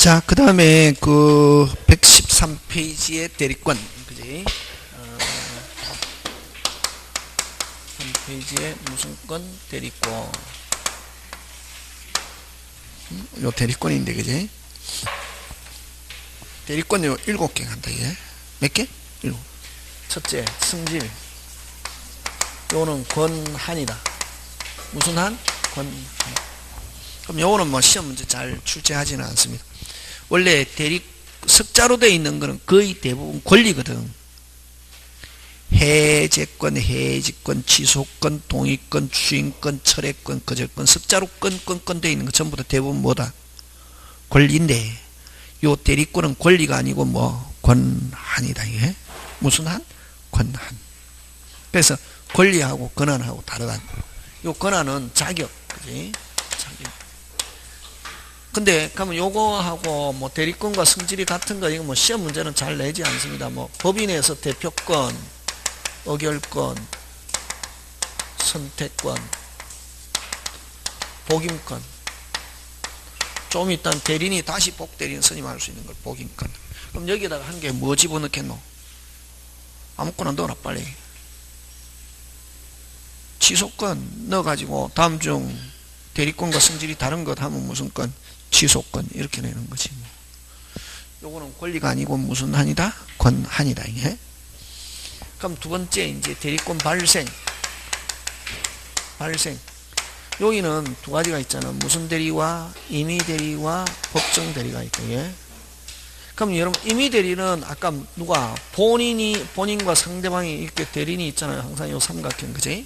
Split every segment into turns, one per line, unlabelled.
자, 그 다음에 그 113페이지의 대리권, 그지? 3페이지에 무슨 건? 대리권. 요 대리권인데, 그지? 대리권 요 7개 간다, 이게. 몇 개? 7. 첫째, 승질. 요거는 권한이다. 무슨 한? 권한. 그럼 요거는 뭐 시험 문제 잘 출제하지는 않습니다. 원래 석자로 되어 있는 거는 거의 대부분 권리거든. 해제권, 해지권, 취소권, 동의권, 추인권, 철회권, 거절권, 석자로 건 되어 있는 거 전부 다 대부분 뭐다? 권리인데, 요 대리권은 권리가 아니고 뭐 권한이다. 이게 무슨 한? 권한. 그래서 권리하고 권한하고 다르다. 요 권한은 자격, 그지? 자격. 근데 그러면 요거하고 뭐 대리권과 성질이 같은 거 이거 뭐 시험 문제는 잘 내지 않습니다. 뭐 법인에서 대표권, 의결권, 선택권, 복임권. 좀 이따 대리인이 다시 복대리인 선임할 수 있는 걸 복임권. 그럼 여기다가 한 개 뭐 집어넣겠노? 아무거나 넣어라 빨리. 취소권 넣어가지고 다음 중 대리권과 성질이 다른 것 하면 무슨 건? 취소권 이렇게 내는 거지. 요거는 권리가 아니고 무슨 한이다? 권한이다. 이게. 그럼 두 번째 이제 대리권 발생. 여기는 두 가지가 있잖아. 무슨 대리와 임의 대리와 법정 대리가 있다. 이게. 그럼 여러분 임의 대리는 아까 누가 본인과 상대방이 이렇게 대리인이 있잖아요. 항상 요 삼각형 그지?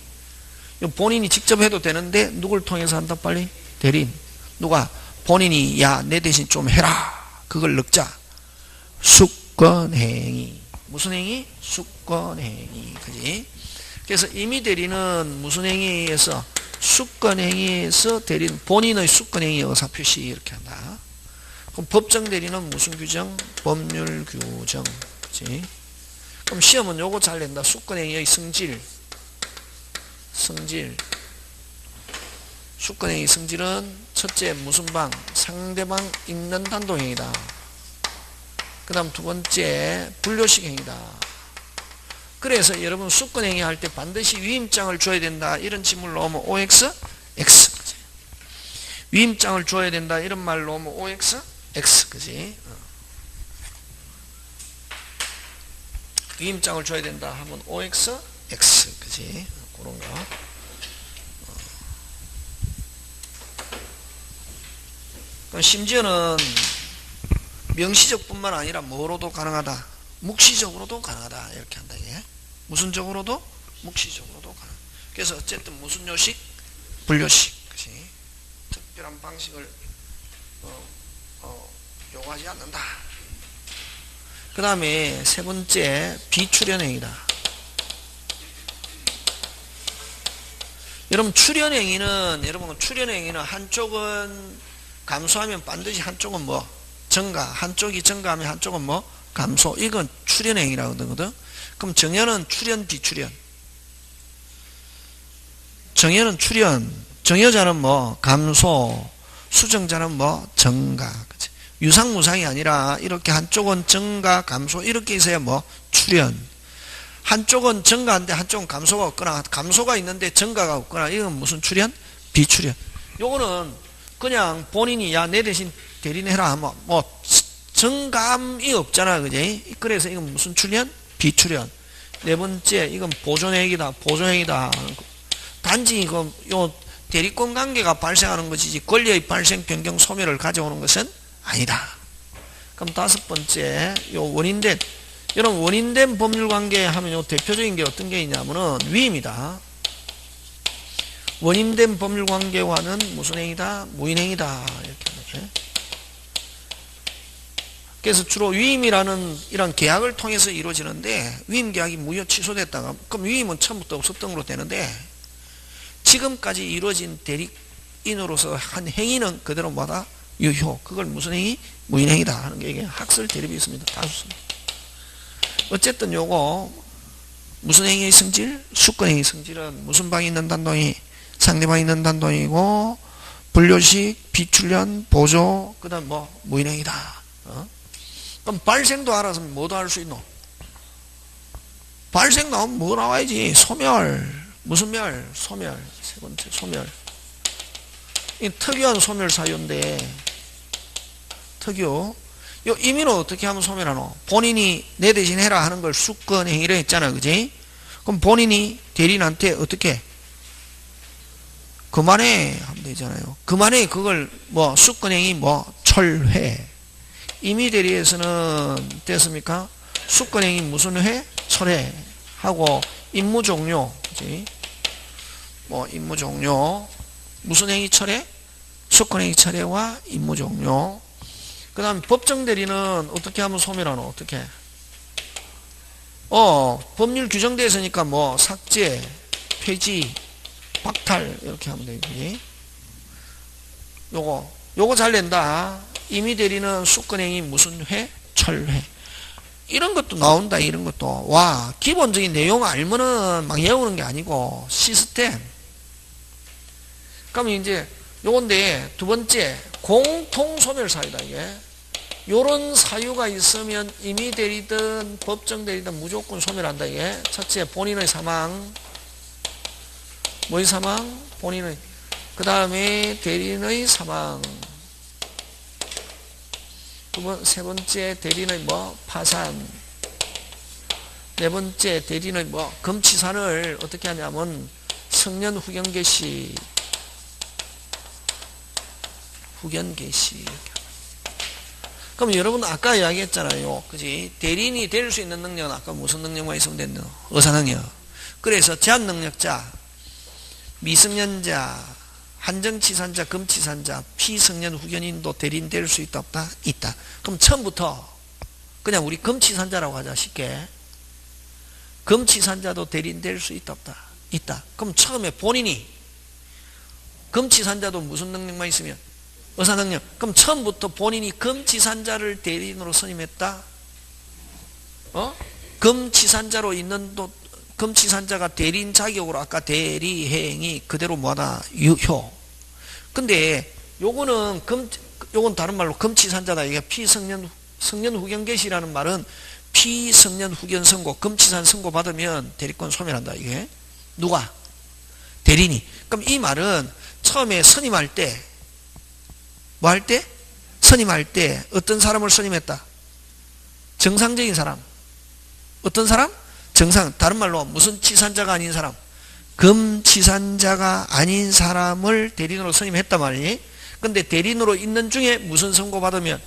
본인이 직접 해도 되는데 누굴 통해서 한다 빨리? 대리인. 누가? 본인이 야 내 대신 좀 해라. 그걸 넣자. 수권행위. 무슨 행위? 수권행위. 그지? 그래서 임의 대리는 무슨 행위에서? 수권행위에서 대리인 본인의 수권행위 의사 표시 이렇게 한다. 그럼 법정 대리는 무슨 규정? 법률 규정. 그지? 그럼 시험은 요거 잘 낸다. 수권행위의 성질. 수권행위 성질은 첫째 무슨 방? 상대방 읽는 단독행위다. 그 다음 두 번째 분료식 행위다. 그래서 여러분 수권행위 할 때 반드시 위임장을 줘야 된다. 이런 지문을 넣으면 OX, X. 그치? 위임장을 줘야 된다. 이런 말 넣으면 OX, X. 그지? 위임장을 줘야 된다 하면 OX, X. 그지? 그런 거. 심지어는 명시적 뿐만 아니라 뭐로도 가능하다. 묵시적으로도 가능하다. 이렇게 한다. 이게. 무슨 적으로도? 묵시적으로도 가능. 그래서 어쨌든 무슨 요식? 분료식. 그치? 특별한 방식을 요구하지 않는다. 그 다음에 세 번째 비출현행위다. 여러분 출현행위는 한쪽은 감소하면 반드시 한쪽은 뭐? 증가. 한쪽이 증가하면 한쪽은 뭐? 감소. 이건 출현행위라고 하거든. 그럼 정현은 출현, 비출현. 정현은 출현. 정여자는 뭐? 감소. 수정자는 뭐? 증가. 그치? 유상무상이 아니라 이렇게 한쪽은 증가, 감소 이렇게 있어야 뭐? 출현. 한쪽은 증가인데 한쪽은 감소가 없거나 감소가 있는데 증가가 없거나 이건 무슨 출현? 비출현. 요거는 그냥 본인이 야 내 대신 대리인 해라 하면 뭐 증감이 없잖아. 그지? 그래서 이건 무슨 출현? 비출현. 네 번째 이건 보존행위다. 단지 이거 요 대리권 관계가 발생하는 것이지 권리의 발생 변경 소멸을 가져오는 것은 아니다. 그럼 다섯 번째 요 원인된 여러분 원인된 법률관계 하면 요 대표적인 게 어떤 게 있냐면은 위임이다. 원인된 법률관계와는 무슨 행위다? 무인행위다. 이렇게. 그래서 주로 위임이라는 이런 계약을 통해서 이루어지는데 위임계약이 무효 취소됐다가 그럼 위임은 처음부터 없었던 걸로 되는데 지금까지 이루어진 대리인으로서 한 행위는 그대로 뭐다? 유효. 그걸 무슨 행위? 무인행위다 하는 게 이게 학설 대립이 있습니다. 다수습니다. 어쨌든 요거 무슨 행위의 성질? 수권행위 성질은 무슨 방이 있는 단동이? 상대방이 있는 단동이고 분료식, 비출련, 보조, 그 다음 뭐 무인행위다. 그럼 발생도 알아서 뭐도 할 수 있노? 발생 나오면 뭐 나와야지? 소멸. 무슨 멸? 소멸. 세 번째 소멸. 이 특유한 소멸 사유인데, 특유. 요 임의는 어떻게 하면 소멸하노? 본인이 내 대신 해라 하는 걸 수권 행위를 했잖아, 그지? 그럼 본인이 대리인한테 어떻게? 그만해 하면 되잖아요. 그만해. 그걸 뭐 수권 행위 뭐 철회. 임의 대리에서는 됐습니까? 수권 행위 무슨 회? 철회 하고 임무 종료, 그지? 뭐 임무 종료 무슨 행위 철회? 수권 행위 철회와 임무 종료. 그 다음 법정 대리는 어떻게 하면 소멸하노? 어떻게? 법률 규정되어 있으니까 뭐 삭제, 폐지, 박탈 이렇게 하면 되지. 요거 잘 낸다. 임의 대리는 수권 행위 무슨 회? 철회. 이런 것도 나온다. 이런 것도. 와, 기본적인 내용 알면은 막 외우는 게 아니고 시스템. 그러면 이제 요건데 두 번째 공통 소멸 사유다. 이게 요런 사유가 있으면 임의 대리든 법정 대리든 무조건 소멸한다. 이게 첫째 본인의 사망, 뭐의 사망? 본인의. 그 다음에 대리인의 사망. 세 번째 대리인의 뭐 파산. 네 번째 대리인의 뭐 금치산을 어떻게 하냐면 성년 후견 개시. 후견 개시. 그럼 여러분 아까 이야기했잖아요. 그지? 대리인이 될 수 있는 능력은 아까 무슨 능력만 있으면 됐노? 의사 능력. 그래서 제한 능력자, 미성년자, 한정치산자, 금치산자, 피성년 후견인도 대리인 될 수 있다 없다? 있다. 그럼 처음부터 그냥 우리 금치산자라고 하자 쉽게. 금치산자도 대리인 될 수 있다 없다? 있다. 그럼 처음에 본인이 금치산자도 무슨 능력만 있으면? 의사 능력. 그럼 처음부터 본인이 금치산자를 대리인으로 선임했다? 금치산자로 있는 또 금치산자가 대리인 자격으로 아까 대리행위 그대로 뭐하다? 유효. 근데 요거는 요건 다른 말로 금치산자다. 이게 성년 후견 개시라는 말은 피성년 후견 선고, 금치산 선고 받으면 대리권 소멸한다. 이게 누가? 대리인이. 그럼 이 말은 처음에 선임할 때 뭐 할 때? 선임할 때 어떤 사람을 선임했다? 정상적인 사람. 어떤 사람? 정상. 다른 말로 무슨 치산자가 아닌 사람? 금치산자가 아닌 사람을 대리인으로 선임했단 말이니. 근데 대리인으로 있는 중에 무슨 선고 받으면?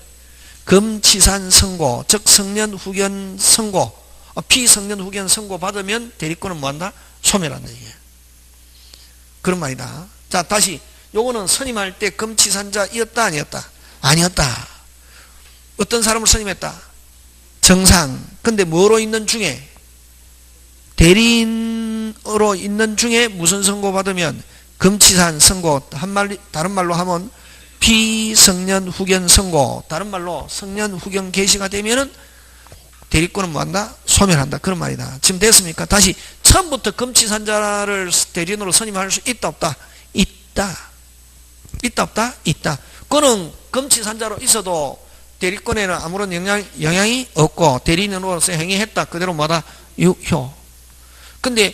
금치산 선고, 즉 성년 후견 선고, 피성년 후견 선고 받으면 대리권은 뭐한다? 소멸한다. 이게 그런 말이다. 자, 다시 요거는 선임할 때 금치산자이었다 아니었다? 아니었다. 어떤 사람을 선임했다? 정상. 근데 뭐로 있는 중에? 대리인으로 있는 중에 무슨 선고 받으면? 금치산 선고. 다른 말로 하면 피성년 후견 선고. 다른 말로 성년 후견 개시가 되면은 대리권은 뭐한다? 소멸한다. 그런 말이다. 지금 됐습니까? 다시 처음부터 금치산자를 대리인으로 선임할 수 있다 없다? 있다. 있다 없다? 있다. 그거는 금치산자로 있어도 대리권에는 아무런 영향이 없고 대리인으로서 행위했다. 그대로 뭐다? 유효. 근데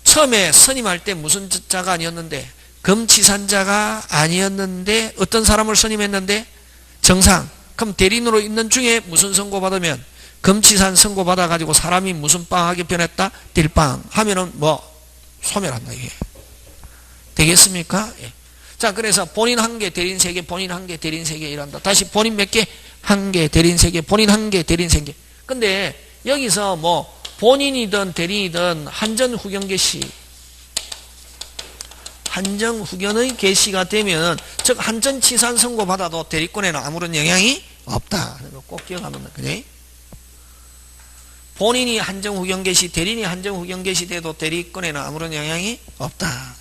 처음에 선임할 때 무슨 자가 아니었는데? 금치산자가 아니었는데 어떤 사람을 선임했는데? 정상. 그럼 대리인으로 있는 중에 무슨 선고 받으면? 금치산 선고 받아가지고 사람이 무슨 빵하게 변했다? 딜빵 하면은 뭐 소멸한다. 이게 되겠습니까? 예. 자, 그래서 본인 1개, 대리인 3개, 본인 1개, 대리인 3개 이란다. 다시 본인 몇 개? 1개, 대리인 3개, 본인 1개, 대리인 3개. 근데 여기서 뭐 본인이든 대리인이든 한전 후견 개시, 한정 후견의 개시가 되면 즉 한전 치산 선고 받아도 대리권에는 아무런 영향이 없다. 꼭 기억하면 돼. 그지? 본인이 한정 후견 개시, 대리인이 한정 후견 개시돼도 대리권에는 아무런 영향이 없다.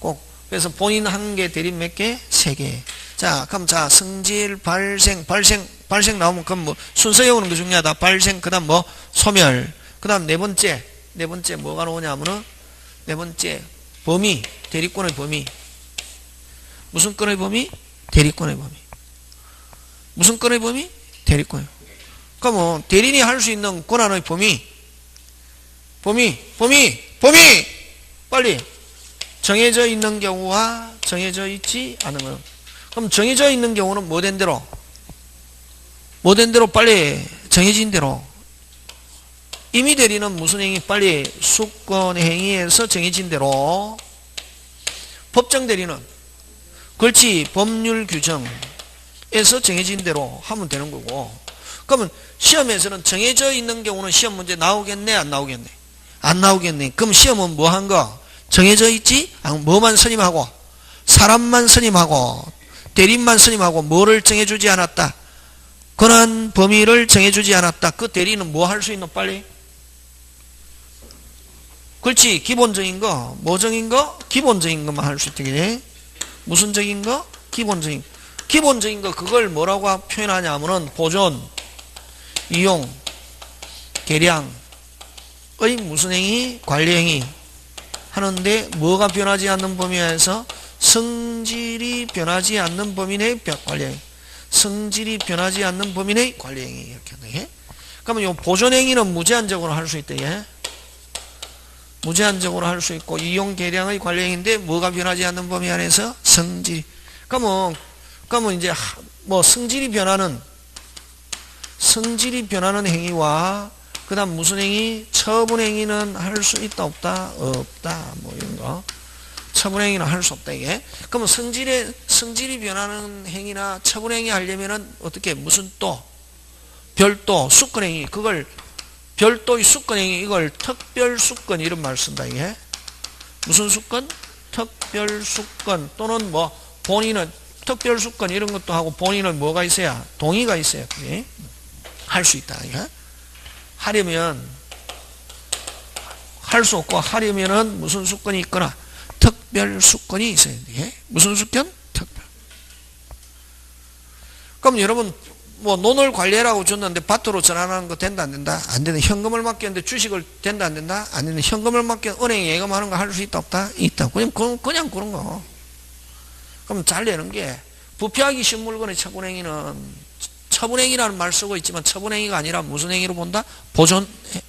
꼭. 그래서 본인 1개, 대리인 몇 개? 3개. 자, 그럼 자, 성질, 발생 나오면 그럼 뭐 순서 외우는 게 중요하다. 발생, 그 다음 뭐 소멸. 그 다음 네 번째 뭐가 나오냐면은 네 번째 범위, 대리권의 범위. 무슨 건의 범위? 대리권의 범위. 무슨 건의 범위? 대리권의 범위. 그러면 대리인이 할 수 있는 권한의 범위 빨리 정해져 있는 경우와 정해져 있지 않으면. 그럼 정해져 있는 경우는 뭐 된 대로 빨리 정해진 대로. 임의 대리는 무슨 행위? 빨리 수권 행위에서 정해진 대로. 법정 대리는 그렇지 법률 규정에서 정해진 대로 하면 되는 거고. 그러면 시험에서는 정해져 있는 경우는 시험 문제 나오겠네 안 나오겠네? 안 나오겠네. 그럼 시험은 뭐 한 거? 정해져 있지? 뭐만 선임하고 사람만 선임하고 대리인만 선임하고 뭐를 정해주지 않았다? 권한 범위를 정해주지 않았다. 그 대리인은 뭐 할 수 있노? 빨리. 그렇지. 기본적인 거. 뭐적인 거? 기본적인 것만 할 수 있대. 무슨 적인 거? 기본적인 거. 그걸 뭐라고 표현하냐 하면은 보존, 이용, 계량의 무슨 행위? 관리 행위 하는데 뭐가 변하지 않는 범위 하에서 성질이 변하지 않는 범위 내의 관리 행위. 성질이 변하지 않는 범위 내의 관리 행위. 이렇게 돼. 그러면 이 보존 행위는 무제한적으로 할 수 있대. 예? 무제한적으로 할 수 있고 이용 계량의 관리 행위인데 뭐가 변하지 않는 범위 안에서 성질. 그러면 이제 뭐 성질이 변하는 행위와 그다음 무슨 행위? 처분 행위는 할 수 있다 없다? 없다. 뭐 이런 거. 처분 행위는 할 수 없다 이게. 그러면 성질이 변하는 행위나 처분 행위 하려면은 어떻게 무슨 또 별도 수권 행위 그걸 별도의 수권 행위 이걸 특별 수권 이런 말 쓴다 이게. 무슨 수권? 특별 수권 또는 뭐 본인은 특별 수권 이런 것도 하고 본인은 뭐가 있어야 동의가 있어야 그게 할 수 있다 이게. 하려면 할 수 없고 하려면은 무슨 수권이 있거나 특별 수권이 있어야 돼. 무슨 수권? 특별. 그럼 여러분 뭐 논을 관리하라고 줬는데 밭으로 전환하는 거 된다 안 된다? 안 된다. 현금을 맡겼는데 주식을 된다 안 된다? 안 된다. 현금을 맡겨 은행에 예금하는 거 할 수 있다 없다? 있다. 그냥 그런 거. 그럼 잘 내는 게 부패하기 쉬운 물건의 처분행위는 처분행위라는 말 쓰고 있지만 처분행위가 아니라 무슨 행위로 본다?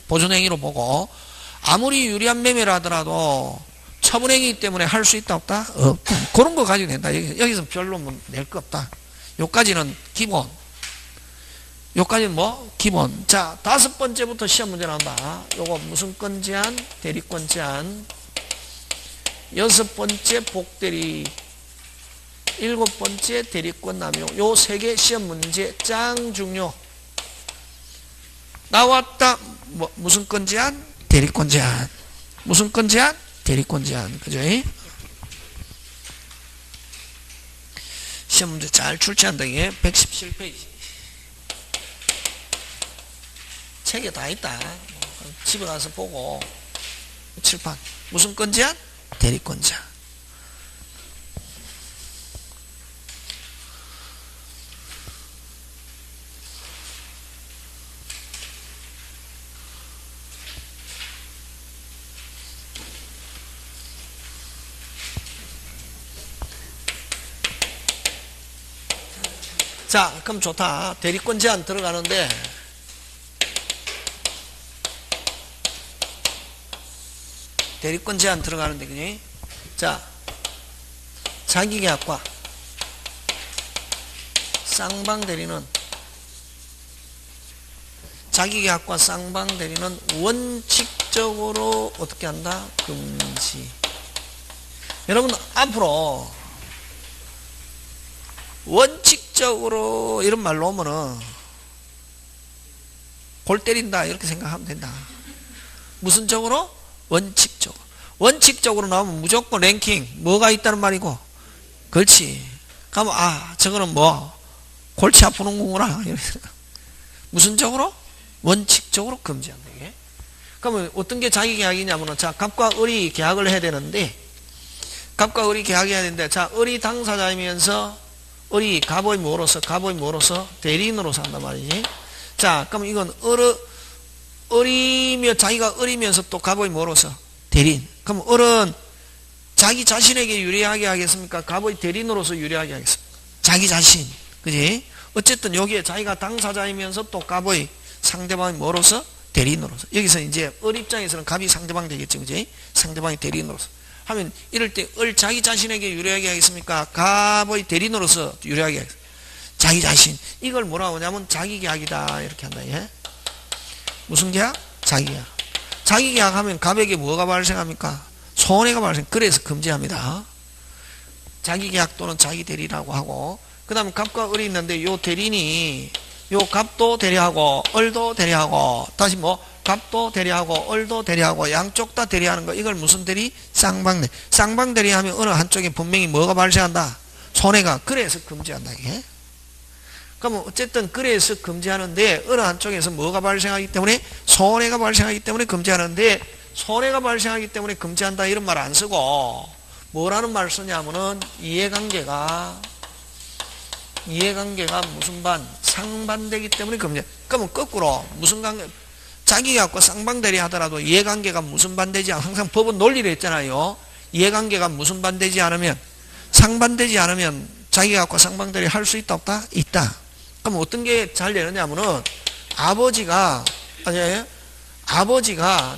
보존행위로 보고 아무리 유리한 매매를 하더라도 처분행위 때문에 할 수 있다 없다? 없다. 그런 거 가지고 된다. 여기서 별로 낼 거 없다. 요까지는 기본. 요까지는 뭐? 기본. 자, 5번째부터 시험 문제 나온다. 요거 무슨 건 제한? 대리권 제한. 6번째 복대리. 7번째 대리권 남용. 요 3개 시험 문제 짱 중요. 나왔다. 뭐 무슨 건 제한? 대리권 제한. 무슨 건 제한? 대리권 제한. 그죠? 시험 문제 잘 출제한다. 이게 117페이지. 책에 다 있다. 집에 가서 보고 칠판. 무슨 건 제한? 대리권 제한. 자, 그럼 좋다. 대리권 제한 들어가는데 대리권 제한 들어가는데 그지? 자, 자기계약과 쌍방대리는 자기계약과 쌍방대리는 원칙적으로 어떻게 한다? 금지. 여러분 앞으로 원칙적으로 이런 말로 오면은 골 때린다 이렇게 생각하면 된다. 무슨 적으로? 원칙적으로. 원칙적으로 나오면 무조건 랭킹 뭐가 있다는 말이고. 그렇지. 그러면 저거는 뭐 골치 아프는 거구나. 무슨 적으로? 원칙적으로 금지한다. 이게. 그러면 어떤 게 자기계약이냐면은 자, 갑과 을이 계약을 해야 되는데 갑과 을이 계약해야 되는데 자, 을이 당사자이면서 을이 갑의 뭐로서 대리인으로서 한단 말이지. 자, 그럼 이건 을이며 자기가 을이면서 또 갑의 뭐로서 대리인. 그럼 을은 자기 자신에게 유리하게 하겠습니까? 갑의 대리인으로서 유리하게 하겠습니까? 자기 자신. 그지? 어쨌든 여기에 자기가 당사자이면서 또 갑의 상대방이 뭐로서? 대리인으로서. 여기서 이제 을 입장에서는 갑이 상대방 되겠죠. 그지? 상대방이 대리인으로서. 하면 이럴 때 을 자기 자신에게 유리하게 하겠습니까? 갑의 대리인으로서 유리하게 하겠습니까? 자기 자신. 이걸 뭐라고 하냐면 자기 계약이다. 이렇게 한다. 예? 무슨 계약? 자기 계약. 자기 계약하면 갑에게 뭐가 발생합니까? 손해가 발생. 그래서 금지합니다. 자기 계약 또는 자기 대리라고 하고, 그 다음에 갑과 을이 있는데 요 대리인이 요 갑도 대리하고 을도 대리하고, 다시 뭐 갑도 대리하고 을도 대리하고 양쪽 다 대리하는 거, 이걸 무슨 대리? 쌍방대리. 쌍방대리 하면 어느 한쪽에 분명히 뭐가 발생한다? 손해가. 그래서 금지한다. 이게. 그러면 어쨌든 그래서 금지하는데 어느 한쪽에서 뭐가 발생하기 때문에? 손해가 발생하기 때문에 금지하는데, 손해가 발생하기 때문에 금지한다 이런 말 안 쓰고 뭐라는 말 쓰냐면은 이해관계가 무슨 반? 상반되기 때문에 금지. 그러면 거꾸로 무슨 관계? 자기 갖고 쌍방대리 하더라도 이해관계가 무슨 반되지 않으면, 항상 법은 논리를 했잖아요. 이해관계가 무슨 반되지 않으면, 상반되지 않으면 자기 갖고 쌍방대리 할 수 있다 없다? 있다. 그럼 어떤 게 잘 되느냐면은 아버지가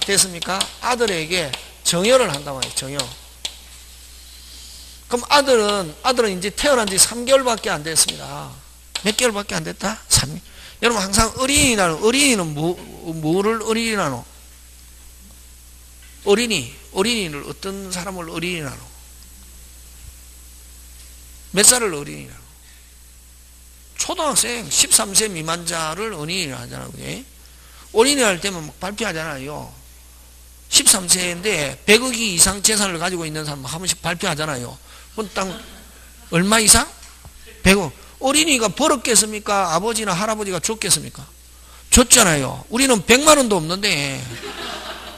됐습니까? 아들에게 정여를 한단 말이에요. 정여. 그럼 아들은 이제 태어난 지 3개월밖에 안 됐습니다. 몇 개월밖에 안 됐다? 3개월. 여러분 항상 어린이는 뭐를 어린이라노? 어린이를 어떤 사람을 어린이라노? 몇 살을 어린이라노? 초등학생 13세 미만자를 어린이라 하잖아요. 그게? 어린이 할 때면 막 발표하잖아요. 13세인데 100억 이상 재산을 가지고 있는 사람 한 번씩 발표하잖아요. 그럼 딱 얼마 이상? 100억. 어린이가 벌었겠습니까? 아버지나 할아버지가 줬겠습니까? 줬잖아요. 우리는 100만 원도 없는데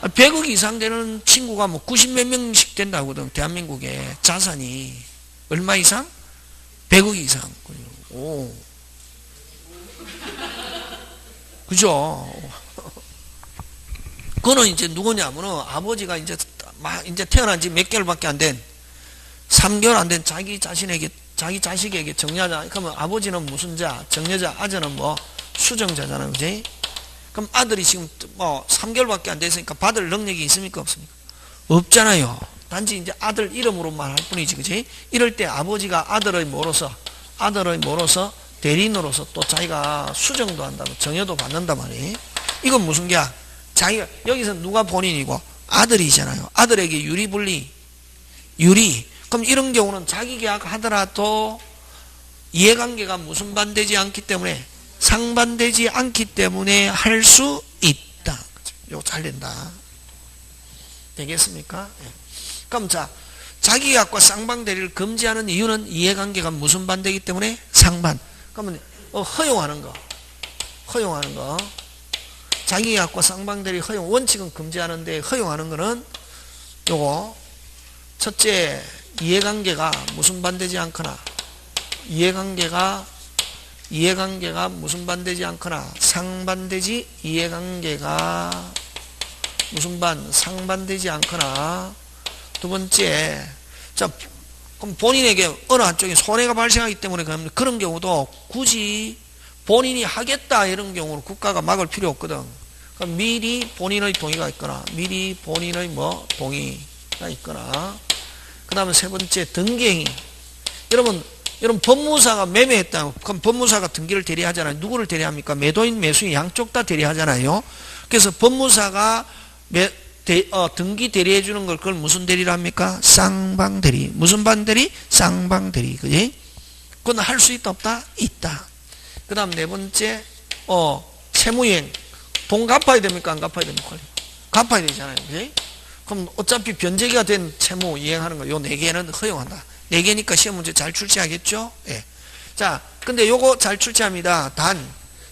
100억 이상 되는 친구가 뭐 90몇 명씩 된다거든. 대한민국에 자산이 얼마 이상? 100억 이상. 오. 그죠? 그거는 이제 누구냐면은 아버지가 이제 태어난 지 몇 개월밖에 안 된, 3개월 안 된 자기 자식에게 정여자. 그러면 아버지는 무슨 자? 정여자. 아저는 뭐 수정자잖아요. 그지? 그럼 아들이 지금 뭐 3개월밖에 안 됐으니까 받을 능력이 있습니까? 없습니까? 없잖아요. 단지 이제 아들 이름으로만 할 뿐이지. 그지? 이럴 때 아버지가 아들의 뭐로서 대리인으로서 또 자기가 수정도 한다고 정여도 받는단 말이에요. 이건 무슨 게야? 자기가, 여기서 누가 본인이고? 아들이잖아요. 아들에게 유리. 그럼 이런 경우는 자기 계약 하더라도 이해관계가 무슨 반되지 않기 때문에, 상반되지 않기 때문에 할 수 있다. 이거 잘 된다. 되겠습니까? 네. 그럼 자기 계약과 쌍방대리를 금지하는 이유는 이해관계가 무슨 반되기 때문에? 상반. 그러면 허용하는 거. 자기 계약과 쌍방대리 허용. 원칙은 금지하는데 허용하는 거는 요거. 첫째, 이해관계가 무슨 반되지 않거나, 이해관계가 무슨 반되지 않거나, 상반되지, 이해관계가 무슨 반? 상반되지 않거나. 두 번째, 그럼 본인에게 어느 한쪽에 손해가 발생하기 때문에 그런 경우도 굳이 본인이 하겠다 이런 경우는 국가가 막을 필요 없거든. 그럼 미리 본인의 동의가 있거나, 미리 본인의 동의가 있거나. 그 다음에 세 번째, 등기행위. 여러분 법무사가 매매했다. 그럼 법무사가 등기를 대리하잖아요. 누구를 대리합니까? 매도인, 매수인 양쪽 다 대리하잖아요. 그래서 법무사가 등기 대리해 주는 걸, 그걸 무슨 대리를 합니까? 쌍방대리. 무슨 반대리? 쌍방대리. 그지? 그건 할 수 있다 없다? 있다. 그 다음 네 번째, 채무이행. 돈 갚아야 됩니까? 안 갚아야 됩니까? 갚아야 되잖아요. 그지? 그럼 어차피 변제기가 된 채무 이행하는 거, 요 네 개는 허용한다. 네 개니까 시험 문제 잘 출제하겠죠? 예. 자, 근데 요거 잘 출제합니다. 단,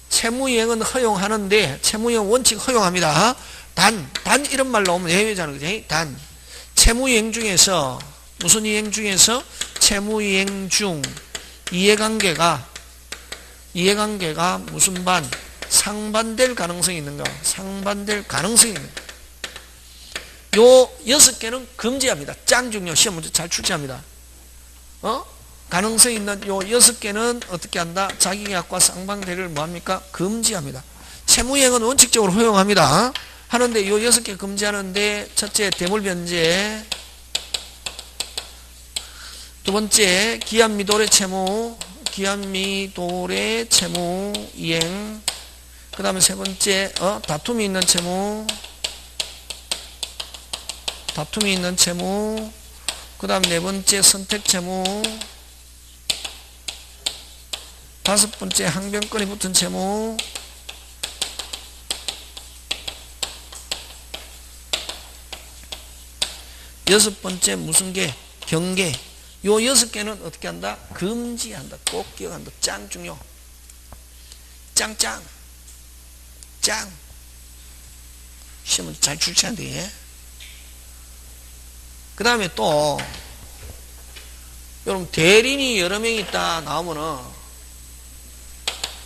채무이행은 허용하는데, 채무이행 원칙 허용합니다. 단 이런 말 나오면 예외잖아요. 그지? 단, 채무이행 중에서, 무슨 이행 중에서? 채무이행 중, 이해관계가 무슨 반? 상반될 가능성이 있는가? 상반될 가능성이 있는가? 요 6개는 금지합니다. 짱 중요. 시험 문제 잘 출제합니다. 가능성 있는 요 6개는 어떻게 한다? 자기계약과 쌍방대리를 뭐합니까? 금지합니다. 채무이행은 원칙적으로 허용합니다. 하는데 요 6개 금지하는데 첫째 대물변제, 두 번째 기한미도의 채무, 기한미도의 채무 이행, 그 다음에 세 번째 다툼이 있는 채무, 다툼이 있는 채무, 그 다음 네 번째 선택 채무, 다섯 번째 항변권이 붙은 채무, 여섯 번째 무슨 개? 경계. 요 6개는 어떻게 한다? 금지한다. 꼭 기억한다. 짱 중요. 짱짱. 짱. 시험은 잘 출제한대. 그 다음에 또 여러분 대리인이 여러 명 있다 나오면은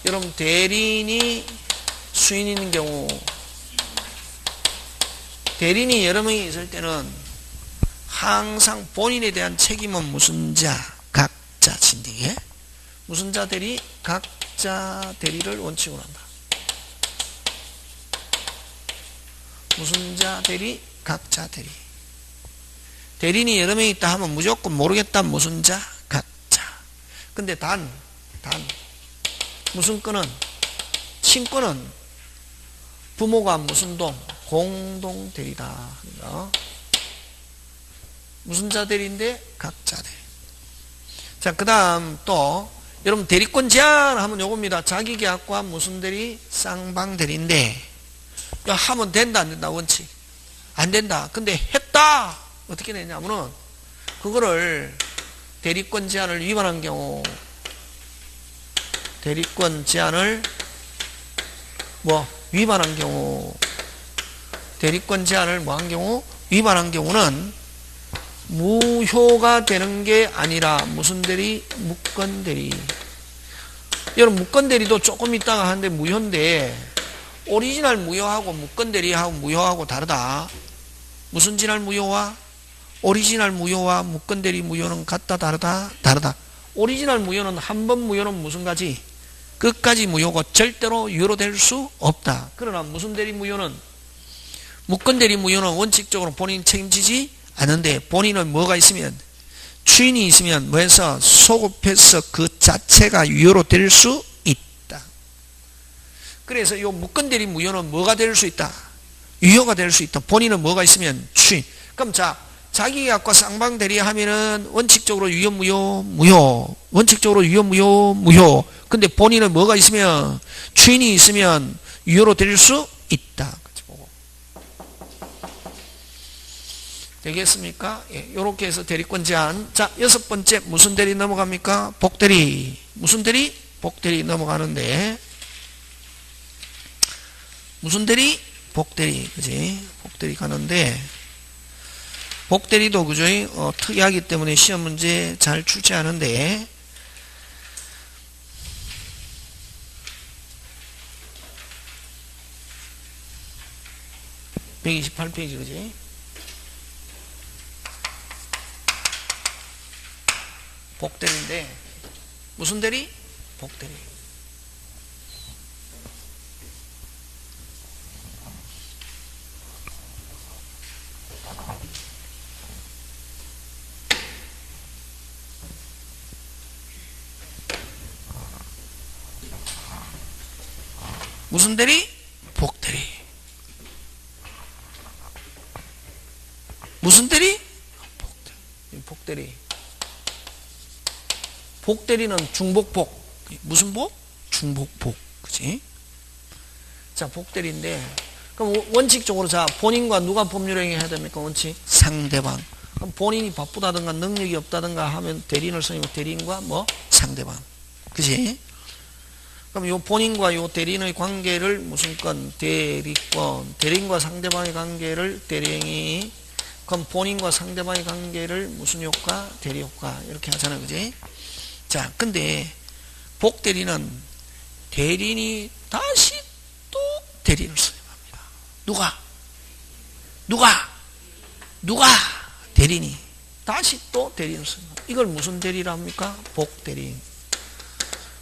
여러분 대리인이 수인 있는 경우, 대리인이 여러 명이 있을 때는 항상 본인에 대한 책임은 무슨 자? 각자 진대. 무슨 자 대리? 각자 대리를 원칙으로 한다. 무슨 자 대리? 각자 대리. 대리인이 여러 명 있다 하면 무조건 모르겠다. 무슨 자? 각자. 근데 무슨 건은, 친권은 부모가 무슨 동? 공동 대리다. 무슨 자 대리인데? 각자 대리. 자, 그 다음 또 여러분 대리권 제한 하면 요겁니다. 자기계약과 무슨 대리? 쌍방 대리인데 하면 된다 안 된다? 원칙 안 된다. 근데 했다. 어떻게 되냐면은 그거를 대리권 제한을 위반한 경우, 대리권 제한을 위반한 경우, 대리권 제한을 한 경우, 위반한 경우는 무효가 되는 게 아니라 무슨 대리? 무권 대리. 여러분 무권 대리도 조금 있다가 하는데 무효인데 오리지널 무효하고 무권 대리하고 무효하고 다르다. 무슨 지날 무효와 오리지널 무효와 무권 대리 무효는 같다 다르다? 다르다. 오리지널 무효는 한 번 무효는 무슨 가지? 끝까지 무효고 절대로 유효로 될 수 없다. 그러나 무슨 대리 무효는, 무권 대리 무효는 원칙적으로 본인 책임지지 않은데 본인은 뭐가 있으면, 추인이 있으면 뭐해서 소급해서 그 자체가 유효로 될 수 있다. 그래서 요 무권 대리 무효는 뭐가 될 수 있다? 유효가 될 수 있다. 본인은 뭐가 있으면 추인. 그럼 자기계약과 쌍방 대리하면은 원칙적으로 유효 무효? 무효. 원칙적으로 유효 무효? 무효. 근데 본인은 뭐가 있으면, 추인이 있으면 유효로 될 수 있다. 되겠습니까? 예, 요렇게 해서 대리권 제한. 자, 여섯 번째 무슨 대리 넘어갑니까? 복대리. 무슨 대리? 복대리 넘어가는데, 무슨 대리? 복대리. 그지? 복대리 가는데, 복대리도 그죠? 특이하기 때문에 시험 문제 잘 출제하는데, 128페이지 그지? 복대리인데 무슨 대리? 복대리. 무슨 대리? 복대리. 무슨 대리? 복대리. 복대리는 중복복. 무슨 복? 중복복. 그치? 자, 복대리인데, 그럼 원칙적으로 본인과 누가 법률행위 해야 됩니까? 원칙? 상대방. 그럼 본인이 바쁘다든가 능력이 없다든가 하면 대리인을 써니면 대리인과 상대방. 그치? 그럼 요 본인과 요 대리인의 관계를 무슨 건? 대리권. 대리인과 상대방의 관계를 대리행위. 그럼 본인과 상대방의 관계를 무슨 효과? 대리효과. 이렇게 하잖아요. 그지? 자, 근데 복대리는 대리인이 다시 또 대리인을 선임합니다. 누가? 누가? 대리인이. 다시 또 대리인을 선임합니다. 이걸 무슨 대리라 합니까? 복대리인.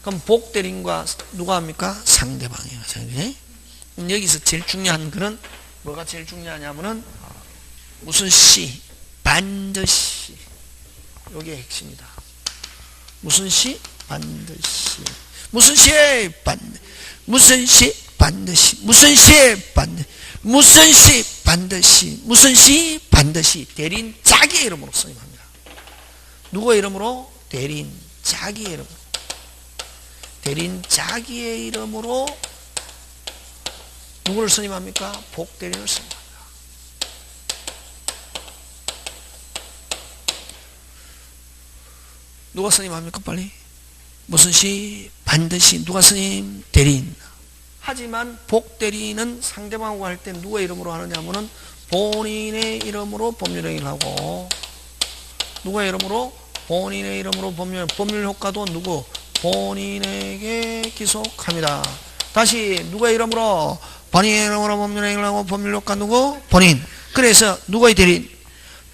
그럼 복대리인과 누가 합니까? 상대방이에요. 여기서 제일 중요한 거는 뭐가 제일 중요하냐면은 무슨 시? 반드시. 이게 핵심이다. 무슨 시? 반드시. 무슨 시에 반드시. 무슨 시? 반드시. 무슨 시에 반드시. 무슨 시? 반드시. 무슨 시? 반드시. 대리인 자기의 이름으로 선임합니다. 누구의 이름으로? 대리인 자기의 이름으로. 대리인 자기의 이름으로 누구를 선임합니까? 복대리인을 선임합니다. 누가 선임합니까? 빨리. 무슨 시? 반드시. 누가 선임? 대리인. 하지만 복대리인은 상대방하고 할 때 누구의 이름으로 하느냐 하면은 본인의 이름으로 법률행위를 하고, 누구의 이름으로? 본인의 이름으로 법률 효과도 누구? 본인에게 기속합니다. 다시 누구의 이름으로? 본인의 이름으로 법률행위를 하고 법률 효과 누구? 본인. 그래서 누구의 대리인?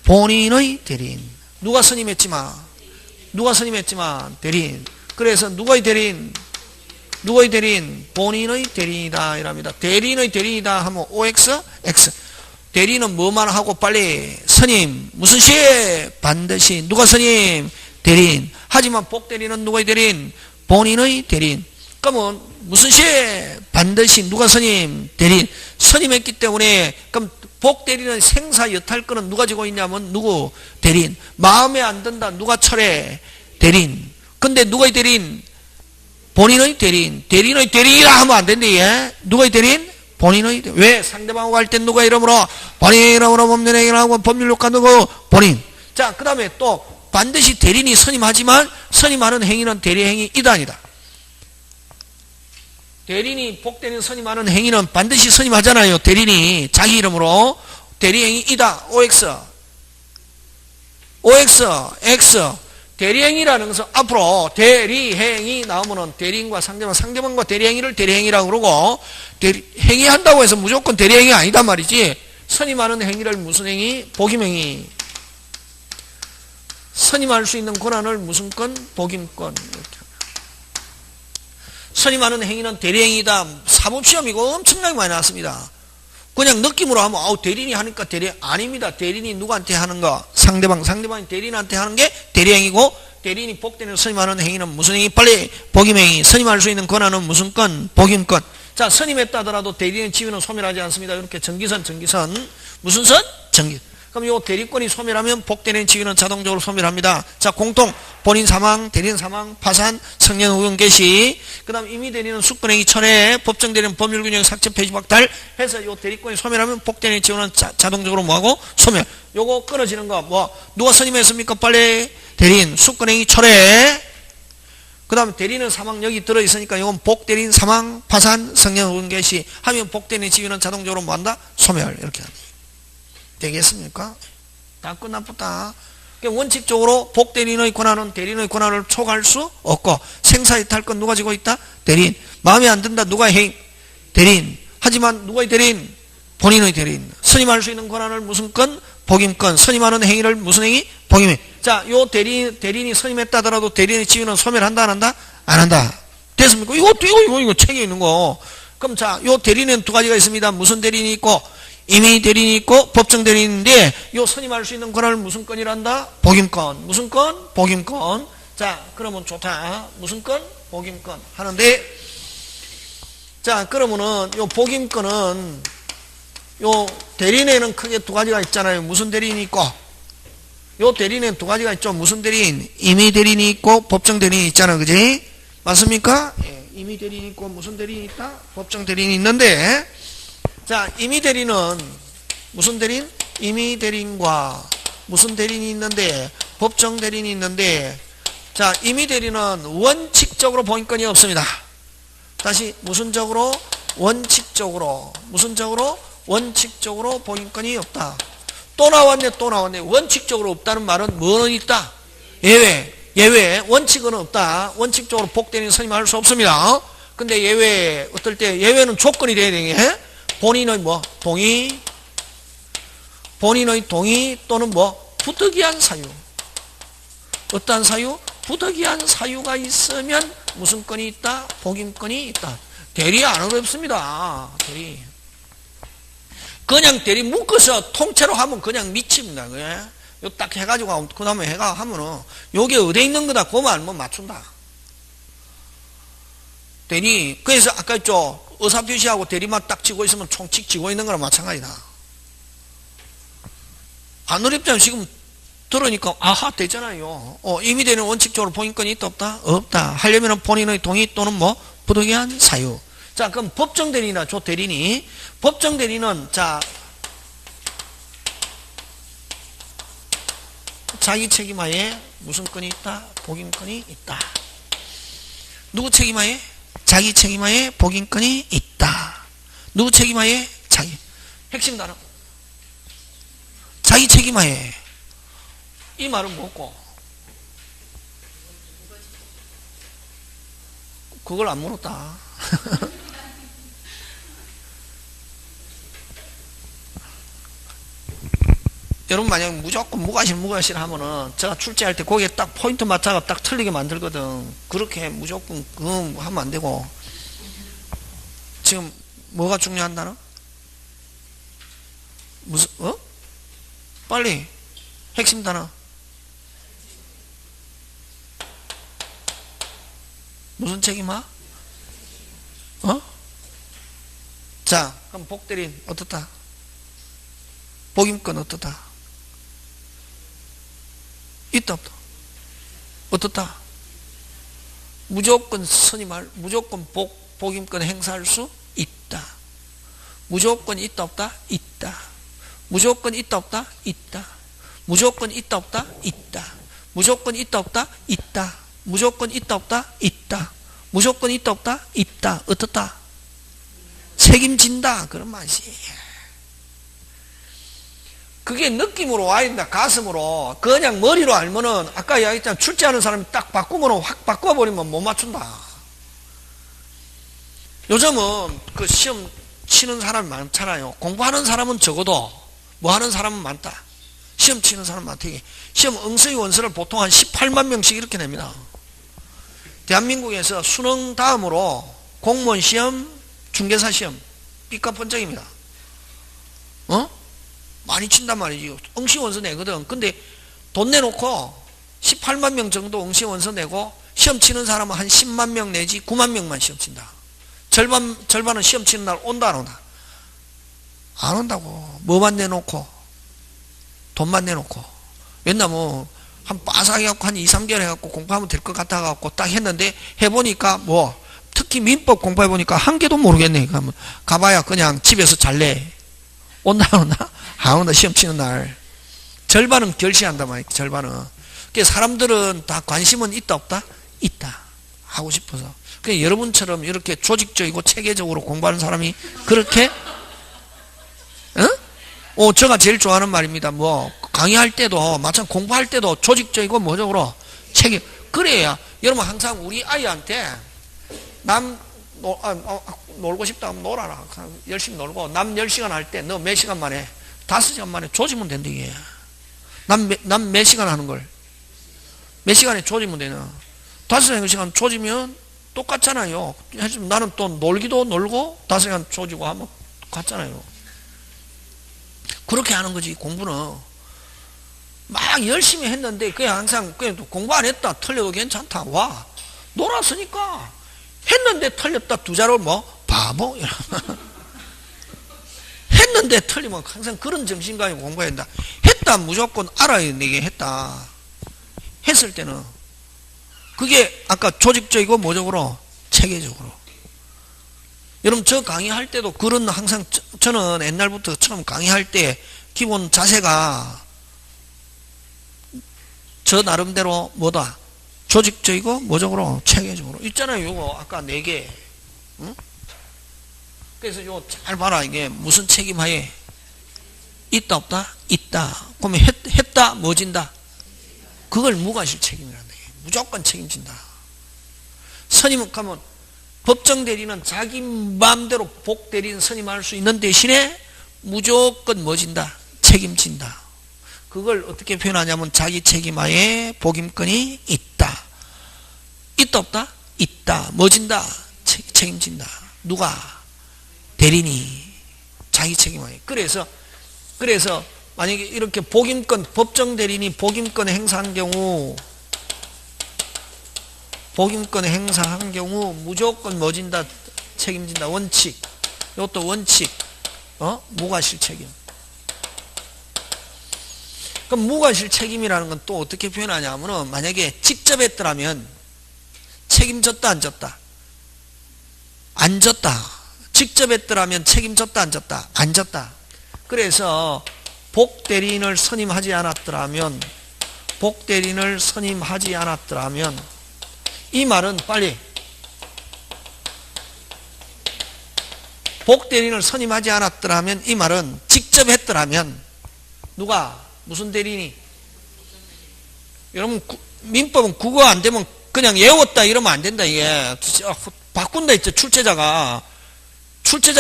본인의 대리인. 누가 선임했지만? 누가 선임했지만? 대리인. 그래서 누구의 대리인? 누구의 대리인? 본인의 대리인이다 이랍니다. 대리인의 대리인이다 하면 OX, X. 대리인은 뭐만 하고 빨리 선임. 무슨 시에? 반드시. 누가 선임? 대리인. 하지만 복대리인은 누구의 대리인? 본인의 대리인. 그러면 무슨 시에? 반드시. 누가 선임? 대리인. 선임했기 때문에 그럼 복대리인은 생사 여탈권은 누가 지고 있냐면 누구? 대리인. 마음에 안 든다. 누가 철회? 대리인. 근데 누구의 대리인? 본인의 대리인. 대리인의 대리인이라 하면 안 된대. 예? 누구의 대리인? 본인의 대리인. 왜? 상대방하고 할 땐 누가 이름으로? 본인의 이름으로 법률행위를 하고 법률효과 누구? 본인. 자, 그 다음에 또 반드시 대리인이 선임하지만 선임하는 행위는 대리행위이다 아니다. 대리인이 복대리인 선임하는 행위는 반드시 선임하잖아요. 대리인이 자기 이름으로 대리행위이다. OX. OX. X. 대리행위라는 것은 앞으로 대리행위 나오면은 대리인과 상대방과 대리행위를 대리행위라고 그러고, 행위한다고 해서 무조건 대리행위가 아니단 말이지. 선임하는 행위를 무슨 행위? 복임행위. 선임할 수 있는 권한을 무슨 건? 복임권. 이렇게. 선임하는 행위는 대리행위다. 사법시험이고 엄청나게 많이 나왔습니다. 그냥 느낌으로 하면 대리인이 하니까 아닙니다. 대리인이 누구한테 하는 거? 상대방이 대리인한테 하는 게 대리행위고, 대리인이 복대리인을 선임하는 행위는 무슨 행위? 빨리 복임행위. 선임할 수 있는 권한은 무슨 건? 복임권. 자, 선임했다 하더라도 대리인의 지위는 소멸하지 않습니다. 이렇게 정기선. 무슨 선? 정기선. 그럼 요 대리권이 소멸하면 복대리인 지위는 자동적으로 소멸합니다. 자, 공통, 본인 사망, 대리인 사망, 파산, 성년 후용 개시, 그 다음 임의 대리인은 숙권행위 철회, 법정 대리인 법률균형 삭제 폐지 박탈 해서 요 대리권이 소멸하면 복대리인 지위는 자동적으로 뭐하고? 소멸. 요거 끊어지는 거, 누가 선임했습니까? 빨리 대리인, 숙권행위 철회, 그 다음에 대리인은 사망 여기 들어있으니까 이건 복대리인 사망, 파산, 성년 후용 개시 하면 복대리인 지위는 자동적으로 뭐한다? 소멸. 이렇게 합니다. 되겠습니까? 다 끝났다. 원칙적으로 복대리인의 권한은 대리인의 권한을 초과할 수 없고, 생사이탈권 누가 지고 있다? 대리인. 마음에 안 든다. 누가 행위? 대리인. 하지만 누구의 대리인? 본인의 대리인. 선임할 수 있는 권한을 무슨 건? 복임권. 선임하는 행위를 무슨 행위? 복임행위. 자, 요 대리인이 선임했다 하더라도 대리인의 지위는 소멸한다, 안 한다? 안 한다. 됐습니까? 이거 책에 있는 거. 그럼 자, 요 대리인은 두 가지가 있습니다. 무슨 대리인이 있고? 임의 대리인이 있고 법정 대리인인데, 요 선임할 수 있는 권한을 무슨 건이란다? 복임권. 무슨 건? 복임권. 자, 그러면 좋다. 무슨 건? 복임권 하는데, 자, 그러면은 요 복임권은 요 대리인에는 크게 두 가지가 있잖아요. 무슨 대리인이 있고, 요 대리인에는 두 가지가 있죠. 무슨 대리인? 임의 대리인이 있고 법정 대리인이 있잖아. 그지? 맞습니까? 예, 임의 대리인이 있고 무슨 대리인이 있다? 법정 대리인이 있는데, 자, 임의 대리인은 무슨 대리인? 임의 대리인과 무슨 대리인이 있는데? 법정 대리인이 있는데, 자, 임의 대리인은 원칙적으로 복임권이 없습니다. 다시 무슨적으로? 원칙적으로. 무슨적으로? 원칙적으로 복임권이 없다. 또 나왔네. 원칙적으로 없다는 말은 뭐는 있다? 예외. 원칙은 없다. 원칙적으로 복대리인 선임할 수 없습니다. 근데 예외, 어떨 때 예외는 조건이 돼야 되게. 본인의 동의, 본인의 동의 또는 뭐 부득이한 사유. 어떠한 사유? 부득이한 사유가 있으면 무슨 건이 있다? 복임권이 있다. 대리 안 어렵습니다. 대리. 그냥 대리 묶어서 통째로 하면 그냥 미칩니다. 그래? 요 딱 해가지고 그 다음에 해가 하면은 요게 어디에 있는 거다 그만 알면 맞춘다. 대리. 그래서 아까 있죠. 의사표시하고 대리만 딱 쥐고 있으면 총칙 쥐고 있는 거랑 마찬가지다. 안 어렵잖아요. 지금 들으니까 아하 되잖아요. 이미 되는 원칙적으로 본인권이 있다 없다? 없다. 하려면 본인의 동의 또는 뭐 부득이한 사유. 자, 그럼 법정 대리나 조 대리니 법정 대리는 자 자기 책임하에 무슨 건이 있다? 복임권이 있다. 누구 책임하에? 자기 책임하에 복임권이 있다. 누구 책임하에? 자기. 핵심 단어. 자기 책임하에. 이 말은 뭐고? 그걸 안 물었다. 여러분 만약 무조건 무과실 하면은 제가 출제할 때 거기에 딱 포인트 맞춰가 딱 틀리게 만들거든. 그렇게 무조건 그거 하면 안 되고. 지금 뭐가 중요한 단어? 무슨 빨리 핵심 단어. 무슨 책임아? 자, 그럼 복대리인 어떻다? 복임권 어떻다? 있다 없다? 어떻다? 무조건 무조건 복임권 행사할 수 있다. 무조건 있다 없다? 있다. 무조건 있다 없다? 있다. 무조건 있다 없다? 있다. 무조건 있다 없다? 있다. 무조건 있다 없다? 있다. 무조건 있다 없다? 있다. 어떻다? 책임진다. 그런 맛이. 그게 느낌으로 와야 된다. 가슴으로. 그냥 머리로 알면은 아까 이야기했잖아. 출제하는 사람이 딱 바꾸면 확 바꿔버리면 못 맞춘다. 요즘은 그 시험 치는 사람이 많잖아요. 공부하는 사람은 적어도 뭐 하는 사람은 많다. 시험 치는 사람 많다. 시험 응시의 원서를 보통 한 18만 명씩 이렇게 냅니다. 대한민국에서 수능 다음으로 공무원 시험, 중개사 시험 삐까 번쩍입니다. 많이 친단 말이지. 응시 원서 내거든. 근데 돈 내놓고 18만 명 정도 응시 원서 내고 시험 치는 사람은 한 10만 명 내지 9만 명만 시험 친다. 절반은 시험 치는 날 온다 안 온다? 안 온다고. 뭐만 내놓고 돈만 내놓고. 옛날 뭐 한 빠삭 해갖고 한 2, 3개월 해갖고 공부하면 될 것 같아갖고 딱 했는데 해보니까 뭐 특히 민법 공부해보니까 한 개도 모르겠네. 그러면 가봐야 그냥 집에서 잘래. 온다 안 온다? 안 온다. 시험 치는 날 절반은 결시한단 말이야. 절반은. 그러니까 사람들은 다 관심은 있다 없다? 있다. 하고 싶어서. 그러니까 여러분처럼 이렇게 조직적이고 체계적으로 공부하는 사람이 그렇게 제가 제일 좋아하는 말입니다. 뭐 강의할 때도 마찬가지 공부할 때도 조직적이고 뭐적으로 체계. 그래야 여러분 항상 우리 아이한테 놀고 싶다 하면 놀아라. 열심히 놀고 남 10시간 할 때 너 몇 시간 만에 5시간 만에 조지면 된다 이게. 남 몇 시간 하는 걸 몇 시간에 조지면 되나. 5시간 조지면 똑같잖아요. 나는 또 놀기도 놀고 5시간 조지고 하면 같잖아요. 그렇게 하는 거지. 공부는 막 열심히 했는데 그냥 항상 그냥 공부 안 했다 틀려도 괜찮다. 와 놀았으니까 했는데 틀렸다 두 자로 뭐 바보 했는데 틀리면 항상 그런 정신감이 공부해야 된다. 했다 무조건 알아야 되게 했다. 했을 때는 그게 아까 조직적이고 뭐적으로 체계적으로. 여러분 저 강의할 때도 그런 항상 저는 옛날부터 처음 강의할 때 기본 자세가 저 나름대로 뭐다 조직적이고 뭐적으로 체계적으로 있잖아요. 요거 아까 4개. 응? 그래서 요거 잘 봐라. 이게 무슨 책임하에 있다 없다? 있다. 그러면 했다 뭐진다? 그걸 무과실 책임이란다. 무조건 책임진다. 선임은 가면 법정 대리는 자기 마음대로 복 대리인 선임할 수 있는 대신에 무조건 뭐진다? 책임진다. 그걸 어떻게 표현하냐면 자기 책임하에 복임권이 있다. 있다 없다? 있다. 뭐 진다? 책임진다. 누가? 대리인이 자기 책임하에. 그래서 만약에 이렇게 복임권, 법정 대리인이 복임권 행사한 경우 무조건 뭐 진다? 책임진다. 원칙. 이것도 원칙. 무과실 책임. 그럼 무과실 책임이라는 건 또 어떻게 표현하냐면은 만약에 직접 했더라면 책임졌다 안 졌다? 안 졌다. 직접 했더라면 책임졌다 안 졌다? 안 졌다. 그래서 복대리인을 선임하지 않았더라면 이 말은 빨리 복대리인을 선임하지 않았더라면 이 말은 직접 했더라면 누가? 무슨 대리인이? 여러분 민법은 국어 안 되면 그냥 외웠다 이러면 안 된다. 이게 바꾼다 했죠. 출제자가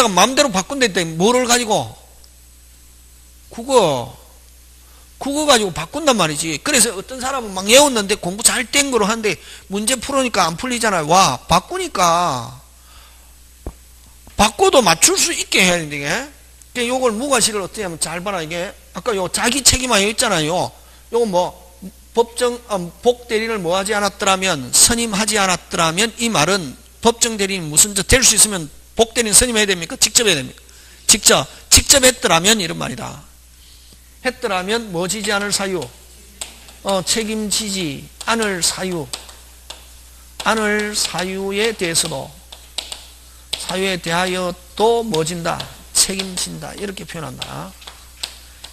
마음대로 바꾼다 했다. 뭐를 가지고? 국어 가지고 바꾼단 말이지. 그래서 어떤 사람은 막 외웠는데 공부 잘 된 거로 하는데 문제 풀으니까 안 풀리잖아요. 와, 바꾸니까 바꿔도 맞출 수 있게 해야 되는데, 이게 요걸 무과실을 어떻게 하면 잘 봐라. 이게 아까 요 자기 책임하에 있잖아요. 요거 뭐 복 대리인을 뭐 하지 않았더라면, 선임하지 않았더라면, 이 말은 법정 대리인 무슨 될 수 있으면 복 대리인 선임해야 됩니까? 직접 해야 됩니까? 직접 했더라면 이런 말이다. 했더라면 뭐 지지 않을 사유? 책임지지 않을 사유에 대하여도 뭐 진다? 책임진다. 이렇게 표현한다.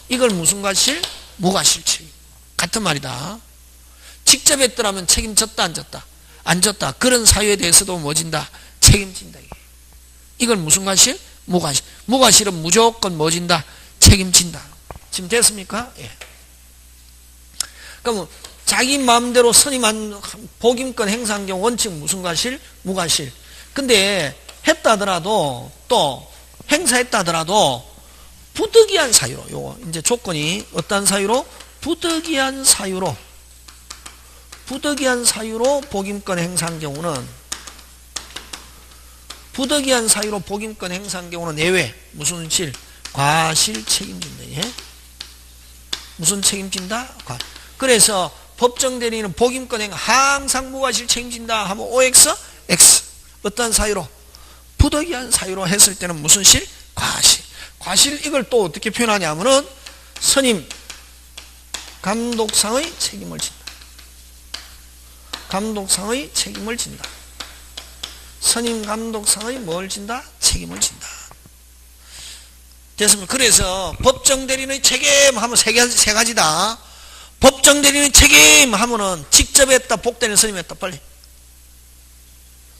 이걸 무슨 과실? 무과실 책임. 같은 말이다. 직접 했더라면 책임졌다 안 졌다? 안 졌다. 그런 사유에 대해서도 뭐 진다? 책임진다. 이걸 무슨 과실? 무과실. 무과실은 무조건 뭐 진다? 책임진다. 지금 됐습니까? 예. 그럼 자기 마음대로 선임한 복임권 행사한 경우 원칙 무슨 과실? 무과실. 근데 했다 하더라도 또 행사했다 하더라도 부득이한 사유로, 요거 이제 조건이 어떤 사유로? 부득이한 사유로 복임권 행사한 경우는 예외 무슨 실? 과실 책임진다. 예? 무슨 책임진다? 그래서 법정 대리인은 복임권 행사 항상 무과실 책임진다 하면 OX? X. 어떤 사유로? 부득이한 사유로 했을 때는 무슨 실? 과실. 과실 이걸 또 어떻게 표현하냐면은 선임 감독상의 책임을 진다. 선임 감독상의 뭘 진다? 책임을 진다. 됐습니까? 그래서 법정 대리인의 책임 하면 세 가지다. 법정 대리인의 책임 하면은 직접 했다, 복대리인 선임했다. 빨리.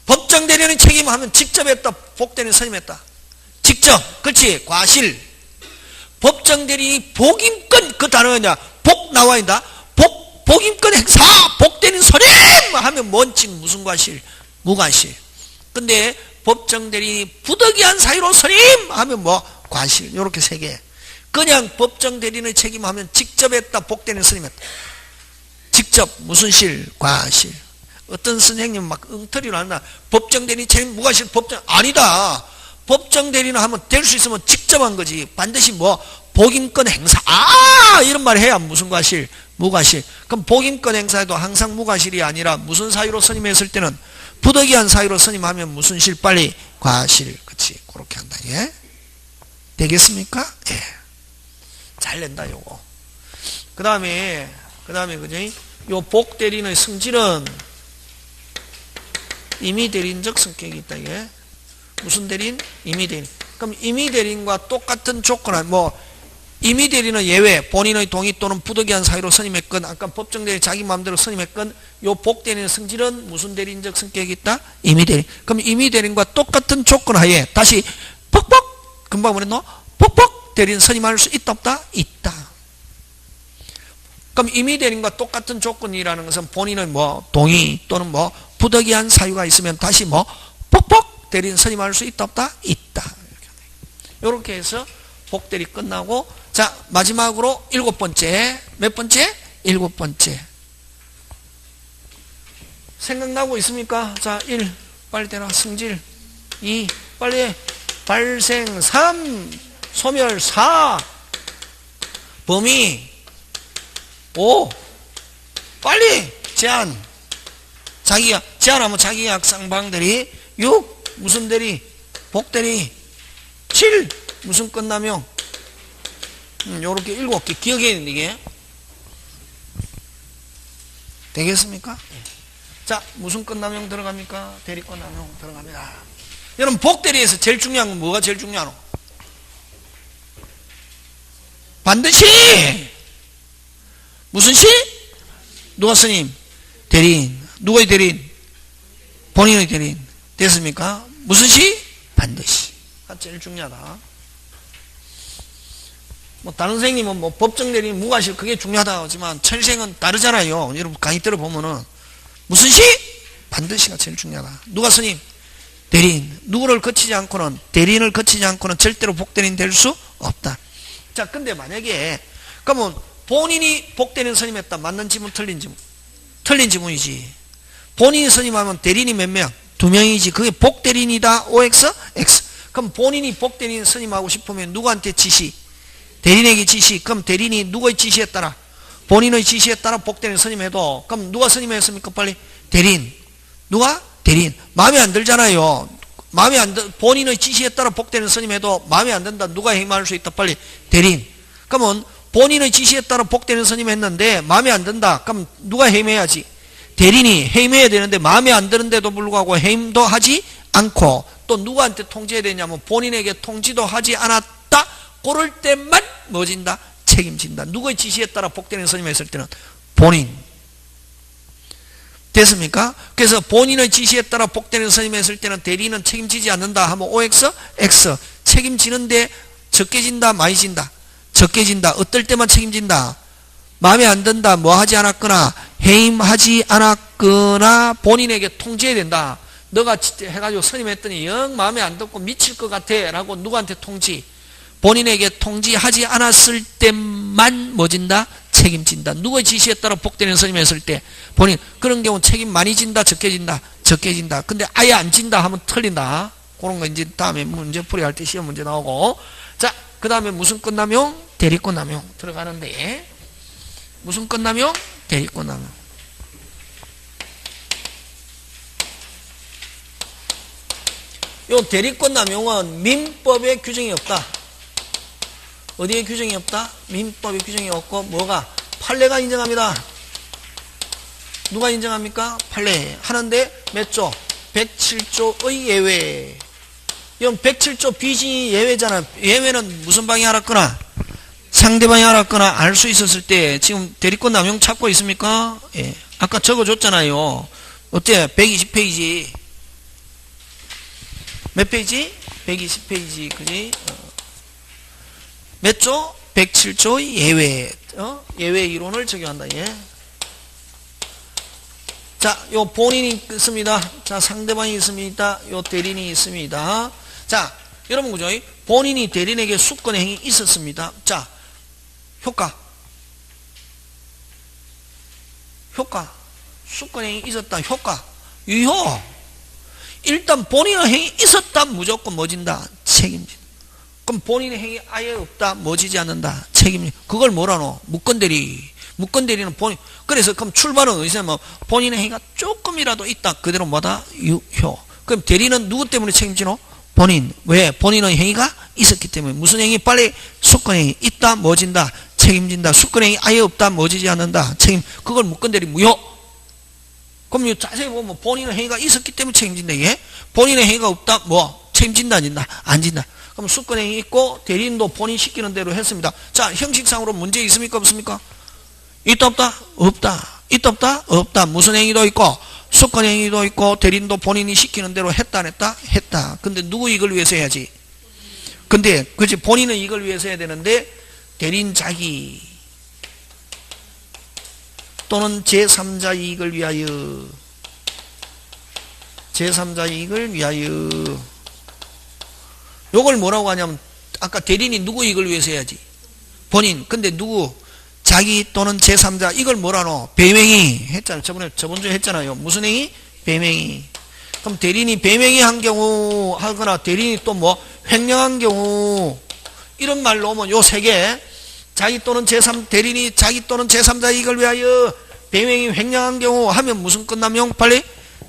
법정 대리인의 책임 하면 직접 했다, 복대리인 선임했다. 직접. 그렇지. 과실. 법정 대리인이 복임권, 그 단어가 복 나와 있다. 복임권 행사, 복대리인 선임 하면 원칙 무슨 과실? 무과실. 근데 법정 대리인이 부득이한 사유로 선임 하면 뭐? 과실. 요렇게 세 개. 그냥 법정 대리인의 책임하면 직접 했다, 복대리인 선임했다. 직접 무슨 실? 과실. 어떤 선생님 막 엉터리로 한다. 법정 대리인 책임 무과실 법정 아니다. 법정 대리인 하면 될 수 있으면 직접 한 거지. 반드시 뭐 복임권 행사. 이런 말 해야 무슨 과실? 무과실. 그럼 복임권 행사에도 항상 무과실이 아니라 무슨 사유로 선임했을 때는 부득이한 사유로 선임하면 무슨 실? 빨리 과실. 그렇지. 그렇게 한다. 예? 되겠습니까? 예. 잘 낸다 요거. 그다음에 그지? 요 복 대리인의 성질은 임의 대리인적 성격이 있다. 이게 무슨 대리인? 임의 대리인. 그럼 임의 대리인과 똑같은 조건, 임의 대리인은 예외, 본인의 동의 또는 부득이한 사유로 선임했건, 아까 법정 대리인 자기 마음대로 선임했건, 요 복 대리인의 성질은 무슨 대리인적 성격이 있다? 임의 대리인. 그럼 임의 대리인과 똑같은 조건 하에 다시 퍽퍽 금방 뭐랬노? 퍽퍽 대리인 선임할 수 있다 없다? 있다. 그럼 임의 대리인과 똑같은 조건이라는 것은 본인의 동의 또는 부득이한 사유가 있으면 다시 퍽퍽 대리인 선임할 수 있다 없다? 있다. 이렇게 해서 복대리 끝나고, 자, 마지막으로 7번째. 몇 번째? 7번째. 생각나고 있습니까? 자, 1. 빨리 대라. 승질. 2. 빨리 해. 발생. 3. 소멸. 4. 범위. 5. 빨리. 제한. 자기야. 제한하면 자기약 쌍방대리. 6. 무슨 대리? 복대리. 7. 무슨 끝나명. 요렇게 7개 기억해야 되는데 이게 되겠습니까? 자, 무슨 끝나명 들어갑니까? 대리 끝나명 들어갑니다. 여러분, 복대리에서 제일 중요한 건 뭐가 제일 중요하노? 반드시 무슨 시? 누가 스님? 대리인. 누구의 대리인? 본인의 대리인. 됐습니까? 무슨 시? 반드시가 제일 중요하다. 뭐 다른 선생님은 뭐 법정 대리인, 무과실 그게 중요하다 하지만 철생은 다르잖아요. 여러분 강의 들어보면은 무슨 시? 반드시가 제일 중요하다. 누가 스님? 대리인. 누구를 거치지 않고는, 대리인을 거치지 않고는 절대로 복대리인 될 수 없다. 자, 근데 만약에 그러면 본인이 복대리인 선임했다. 맞는 지문 틀린 지문? 틀린 지문이지. 본인이 선임하면 대리인이 몇 명? 2명이지. 그게 복대리인이다. OX? X. 그럼 본인이 복대리인 선임하고 싶으면 누구한테 지시? 대리인에게 지시. 그럼 대리인이 누구의 지시에 따라? 본인의 지시에 따라 복대리인 선임해도, 그럼 누가 선임했습니까? 빨리. 대리인. 누가? 대리인. 마음에 안 들잖아요. 마음에 안 들, 본인의 지시에 따라 복대리인 선임해도 마음에 안 든다. 누가 해임할 수 있다? 빨리. 대리인. 그러면 본인의 지시에 따라 복대리인 선임했는데 마음에 안 든다. 그럼 누가 해임해야지? 대리인이 해임해야 되는데 마음에 안 드는데도 불구하고 해임도 하지 않고, 또 누구한테 통지해야 되냐면 본인에게 통지도 하지 않았다. 그럴 때만 뭐진다? 책임진다. 누구의 지시에 따라 복대리인 선임했을 때는? 본인. 됐습니까? 그래서 본인의 지시에 따라 복대리인 선임했을 때는 대리인은 책임지지 않는다 하면 OX? X. 책임지는데 적게 진다? 많이 진다? 적게 진다. 어떨 때만 책임진다? 마음에 안 든다. 뭐 하지 않았거나, 해임하지 않았거나, 본인에게 통지해야 된다. 너가 해가지고 선임했더니 영 마음에 안 듣고 미칠 것 같아 라고 누구한테 통지? 본인에게 통지하지 않았을 때만 뭐진다? 책임진다. 누구의 지시에 따라 복대리인 선임했을 때 본인, 그런 경우 책임 많이 진다? 적게 진다? 적게 진다. 근데 아예 안 진다 하면 틀린다. 그런 거 이제 다음에 문제풀이 할 때 시험 문제 나오고. 자, 그 다음에 무슨 끝나명? 대리 끝나명 들어가는데, 무슨 끝나명? 대리 끝나명. 요 대리 끝나명은 민법에 규정이 없다. 어디에 규정이 없다? 민법에 규정이 없고, 뭐가? 판례가 인정합니다. 누가 인정합니까? 판례. 하는데 몇 조? 107조의 예외. 이건 107조 비진이 예외잖아. 예외는 무슨 방이 알았거나, 상대방이 알았거나 알 수 있었을 때, 지금 대리권 남용 찾고 있습니까? 예. 아까 적어줬잖아요. 어때? 120페이지. 몇 페이지? 120페이지. 그지? 몇 조? 107조 예외. 예외 이론을 적용한다. 예. 자, 요 본인이 있습니다. 자, 상대방이 있습니다. 요 대리인이 있습니다. 자, 여러분 그죠? 본인이 대리인에게 수권행위 있었습니다. 자, 효과. 수권행위 있었다. 효과. 유효. 일단 본인의 행위 있었다. 무조건 뭐진다? 책임진다. 그럼 본인의 행위 아예 없다. 뭐지지 않는다. 책임진다. 그걸 뭐라노? 무권대리. 무권대리는 본인. 그래서 그럼 출발은 어디서 뭐 본인의 행위가 조금이라도 있다. 그대로 뭐다? 유효. 그럼 대리는 누구 때문에 책임지노? 본인. 왜? 본인의 행위가 있었기 때문에. 무슨 행위? 빨리 수권행위 있다. 뭐진다? 책임진다. 수권행위 아예 없다. 뭐지지 않는다. 책임. 그걸 무권대리 무효. 그럼 자세히 보면 본인의 행위가 있었기 때문에 책임진다. 예? 본인의 행위가 없다. 뭐? 책임진다 안 진다? 안 진다. 그럼 수권행위 있고 대리인도 본인 시키는 대로 했습니다. 자, 형식상으로 문제 있습니까? 없습니까? 있다 없다? 없다. 있다 없다? 없다. 무슨 행위도 있고 수권 행위도 있고 대리인도 본인이 시키는 대로 했다 안 했다? 했다. 근데 누구 이익을 위해서 해야지? 근데 그렇지, 본인은 이익을 위해서 해야 되는데 대리인 자기 또는 제3자 이익을 위하여, 제3자 이익을 위하여, 요걸 뭐라고 하냐면 아까 대리인이 누구 이익을 위해서 해야지? 본인. 근데 누구? 자기 또는 제3자. 이걸 뭐라노? 배명의 했잖아요. 저번 주에 했잖아요. 무슨 행위? 배명의. 그럼 대리인이 배명의 한 경우 하거나 대리인이 또 뭐 횡령한 경우 이런 말로 오면 요 세 개. 자기 또는 대리인이 자기 또는 제3자 이익을 위하여 배명의 횡령한 경우 하면 무슨 건 남용? 빨리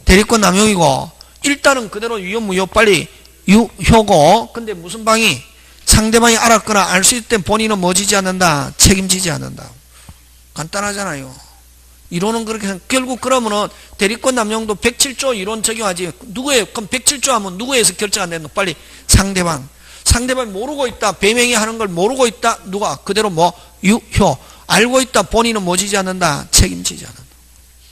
대리권 남용이고, 일단은 그대로 유효 무효 빨리 유효고, 근데 무슨 방이? 상대방이 알았거나 알 수 있을 때 본인은 뭐 지지 않는다? 책임지지 않는다. 간단하잖아요. 이론은 그렇게 해서 결국 그러면은 대리권 남용도 107조 이론 적용하지. 그럼 107조 하면 누구에서 결정 안 되는 거? 빨리 상대방이 모르고 있다. 배명이 하는 걸 모르고 있다. 누가? 그대로 뭐 유효. 알고 있다. 본인은 뭐 지지 않는다? 책임지지 않는다.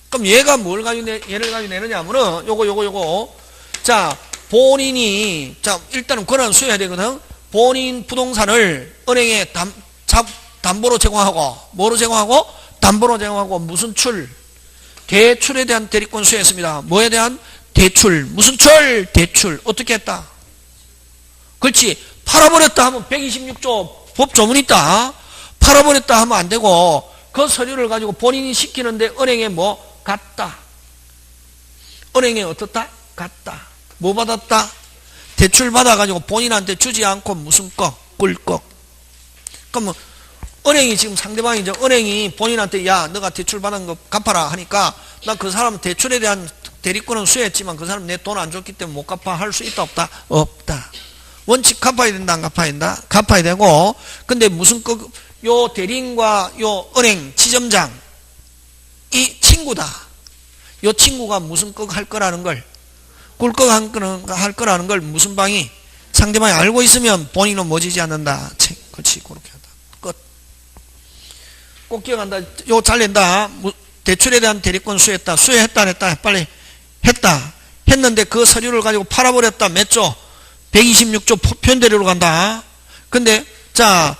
그럼 얘가 뭘 가지고 얘를 가지고 내느냐 하면은 요거. 자, 본인이, 자, 일단은 권한 수여해야 되거든. 본인 부동산을 은행에 담보로 제공하고, 뭐로 제공하고? 담보로 제공하고, 무슨 출? 대출에 대한 대리권 수여했습니다. 뭐에 대한? 대출. 무슨 출? 대출. 어떻게 했다? 그렇지. 팔아버렸다 하면 126조 법조문 있다. 팔아버렸다 하면 안 되고, 그 서류를 가지고 본인이 시키는데 은행에 뭐? 갔다. 은행에 어떻다? 갔다. 뭐 받았다? 대출 받아가지고 본인한테 주지 않고 무슨 꿀꺽. 그러면 은행이 지금 상대방이 이제 은행이 본인한테 야, 너가 대출 받은 거 갚아라 하니까 나 그 사람 대출에 대한 대리권은 수여했지만 그 사람 내 돈 안 줬기 때문에 못 갚아 할 수 있다 없다? 없다. 원칙 갚아야 된다 안 갚아야 된다? 갚아야 되고, 근데 무슨 요 대리인과 요 은행 지점장 이 친구다. 요 친구가 무슨 할 거라는 걸, 꿀꺽 할 거라는 걸 무슨 방이? 상대방이 알고 있으면 본인은 뭐 지지 않는다. 그렇지. 그렇게 한다. 끝. 꼭 기억한다. 요 잘 낸다. 대출에 대한 대리권 수여했다. 수여했다 안 했다? 빨리 했다. 했는데 그 서류를 가지고 팔아버렸다. 몇 조? 126조 편대리로 간다. 근데 자,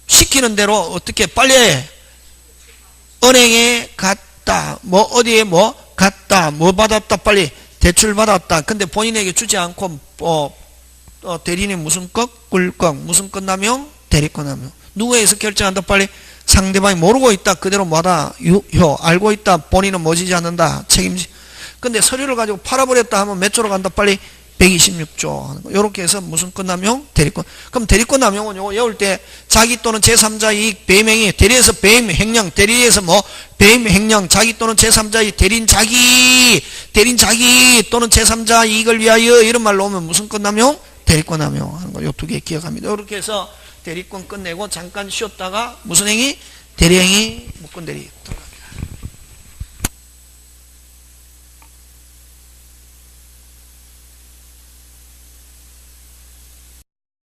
시키는 대로 어떻게 빨리 해. 은행에 갔다. 뭐 어디에 뭐 갔다. 뭐 받았다. 빨리 대출 받았다. 근데 본인에게 주지 않고 대리인이 무슨 꿀꺽 무슨 건 남용? 대리권 남용. 누구에서 결정한다? 빨리 상대방이 모르고 있다. 그대로 뭐다? 유효. 알고 있다. 본인은 뭐 지지 않는다. 책임지. 근데 서류를 가지고 팔아버렸다 하면 몇 조로 간다? 빨리 126조. 요렇게 해서 무슨 건 남용? 대리권. 그럼 대리권 남용은 요거 외울 때 자기 또는 제3자 이익 배명이 대리에서 배임 횡령, 대리에서 뭐 배임 횡령, 자기 또는 제3자 이익 대리인 자기 또는 제3자 이익을 위하여 이런 말로 오면 무슨 건 남용? 대리권 남용 하는 거. 요 두 개 기억합니다. 요렇게 해서 대리권 끝내고 잠깐 쉬었다가 무슨 행위? 대리행위, 무권 대리.